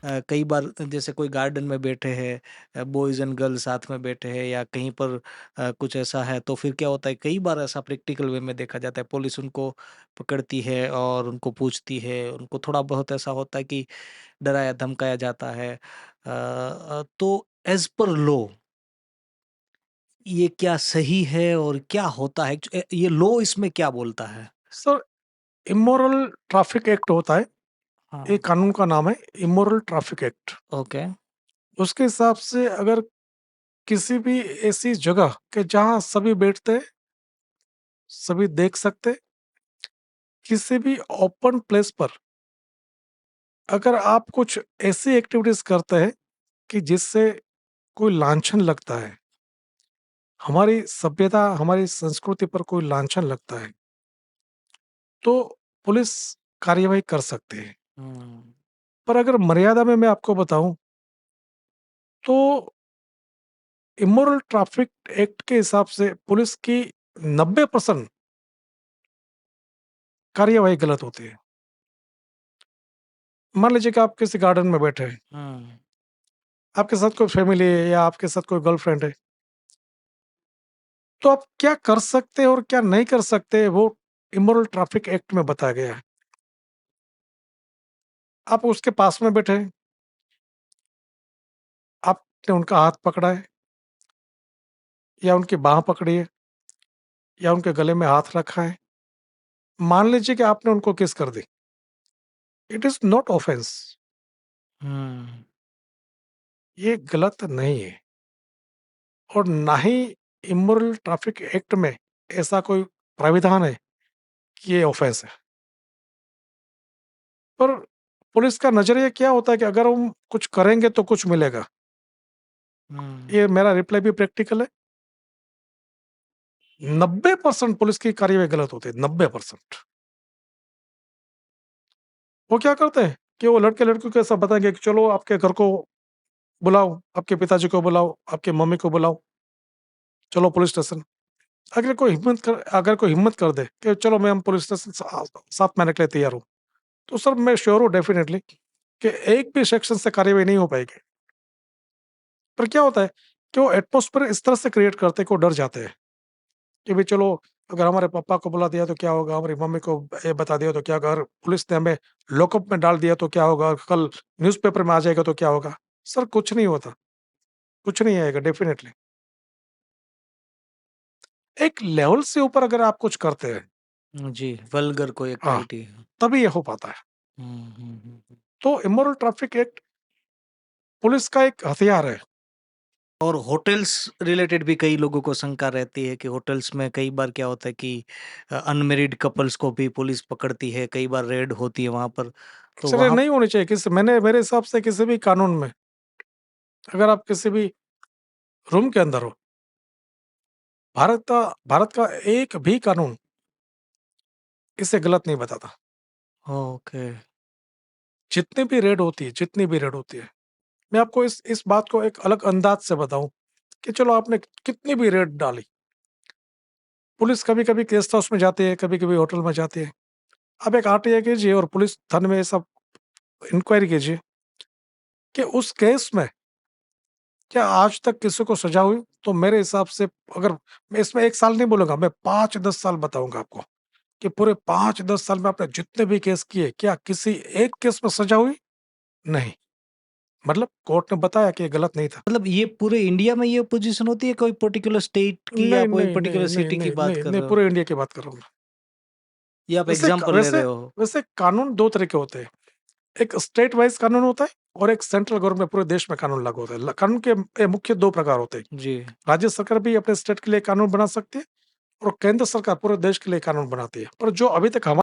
कई बार जैसे कोई गार्डन में बैठे हैं, बॉयज़ एंड गर्ल्स साथ में बैठे हैं या कहीं पर कुछ ऐसा है, तो फिर क्या होता है, कई बार ऐसा प्रैक्टिकल वे में देखा जाता है, पुलिस उनको पकड़ती है और उनको पूछती है, उनको थोड़ा बहुत ऐसा होता है कि डराया धमकाया जाता है। तो एज़ पर लॉ ये क्या सही है और क्या होता है? ये लॉ इसमें क्या बोलता है? सर, इमोरल ट्रैफिक एक्ट होता है, हाँ, ये कानून का नाम है इमोरल ट्रैफिक एक्ट। ओके। उसके हिसाब से अगर किसी भी ऐसी जगह के जहाँ सभी बैठते हैं, सभी देख सकते, किसी भी ओपन प्लेस पर अगर आप कुछ ऐसी एक्टिविटीज करते हैं कि जिससे कोई लांछन लगता है, हमारी सभ्यता, हमारी संस्कृति पर कोई लांछन लगता है, तो पुलिस कार्यवाही कर सकती है। हुँ, पर अगर मर्यादा में मैं आपको बताऊं, तो इमोरल ट्रैफिक एक्ट के हिसाब से पुलिस की 90% कार्यवाही गलत होती है। मान लीजिए कि आप किसी गार्डन में बैठे हैं, हुँ, आपके साथ कोई फैमिली है या आपके साथ कोई गर्लफ्रेंड है, तो आप क्या कर सकते हैं और क्या नहीं कर सकते, वो इमोरल ट्रैफिक एक्ट में बताया गया है। आप उसके पास में बैठे हैं, आपने उनका हाथ पकड़ा है या उनकी बाह पकड़ी है या उनके गले में हाथ रखा है, मान लीजिए कि आपने उनको किस कर दी, इट इज नॉट ऑफेंस, हुँ, ये गलत नहीं है। और ना ही इमोरल ट्रैफिक एक्ट में ऐसा कोई प्राविधान है कि ये ऑफेंस है। पर पुलिस का नजरिया क्या होता है कि अगर हम कुछ करेंगे तो कुछ मिलेगा। हुँ, ये मेरा रिप्लाई भी प्रैक्टिकल है। 90% पुलिस की कार्यवाही गलत होती है, 90%। वो क्या करते हैं कि वो लड़के लड़कियों को ऐसा बताएंगे कि चलो आपके घर को बुलाओ, आपके पिताजी को बुलाओ, आपकी मम्मी को बुलाओ, चलो पुलिस स्टेशन। अगर कोई हिम्मत कर दे कि चलो मैं हम पुलिस स्टेशन साथ में आने के लिए तैयार हूँ, तो सर मैं श्योर हूँ डेफिनेटली कि एक भी सेक्शन से कार्यवाही नहीं हो पाएगी। पर क्या होता है कि वो एटमॉस्फेयर इस तरह से क्रिएट करते हैं कि वो डर जाते हैं कि भाई चलो, अगर हमारे पापा को बुला दिया तो क्या होगा, हमारी मम्मी को ये बता दिया तो क्या होगा, अगर पुलिस ने हमें लॉकअप में डाल दिया तो क्या होगा, कल न्यूज़पेपर में आ जाएगा तो क्या होगा। सर कुछ नहीं होता, कुछ नहीं आएगा डेफिनेटली। एक लेवल से ऊपर अगर आप कुछ करते हैं, जी, वल्गर कोई हाँ, एक्टिविटी। तभी ये हो पाता है। हुँ, हुँ, हुँ। तो इमोरल ट्रैफिक एक्ट पुलिस का एक हथियार है। और होटल्स रिलेटेड भी कई लोगों को शंका रहती है कि होटल्स में कई बार क्या होता है कि अनमैरिड कपल्स को भी पुलिस पकड़ती है, कई बार रेड होती है वहाँ पर, तो सर ये वहाँ नहीं होनी चाहिए, किसी मैंने मेरे हिसाब से किसी भी कानून में अगर आप किसी भी रूम के अंदर हो, भारत का एक भी कानून इसे गलत नहीं बताता। ओके। जितनी भी रेड होती है, मैं आपको इस बात को एक अलग अंदाज से बताऊं कि चलो आपने कितनी भी रेड डाली, पुलिस कभी कभी गेस्ट हाउस में जाती है, कभी कभी होटल में जाती है। अब एक आरटीआई कीजिए और पुलिस थाने में सब इंक्वायरी कीजिए कि उस केस में क्या आज तक किसी को सजा हुई। तो मेरे हिसाब से, अगर मैं इसमें 1 साल नहीं बोलूंगा, मैं 5-10 साल बताऊंगा आपको कि पूरे 5-10 साल में आपने जितने भी केस किए, क्या किसी एक केस में सजा हुई? नहीं। मतलब कोर्ट ने बताया कि ये गलत नहीं था। मतलब ये पूरे इंडिया में ये पोजीशन होती है, कोई पर्टिकुलर स्टेट की या नहीं कोई नहीं पर्टिकुलर नहीं नहीं सिटी की नहीं बात नहीं कर नहीं, रहे हो? पूरे इंडिया की बात कर रहा हूँ मैं। ये आप वैसे एग्ज़ाम्पल ले वैसे रहे हो? वैसे कानून दो तरह के होते हैं, एक स्टेट वाइज कानून होता है और एक सेंट्रल गवर्नमेंट में पूरे देश में कानून लागू होता है। कानून के मुख्य दो प्रकार होते हैं। जी। राज्य सरकार भी अपने स्टेट के लिए कानून बना सकती है और केंद्र सरकार पूरे देश के लिए कानून बनाती है। पर जो अभी तक हमारे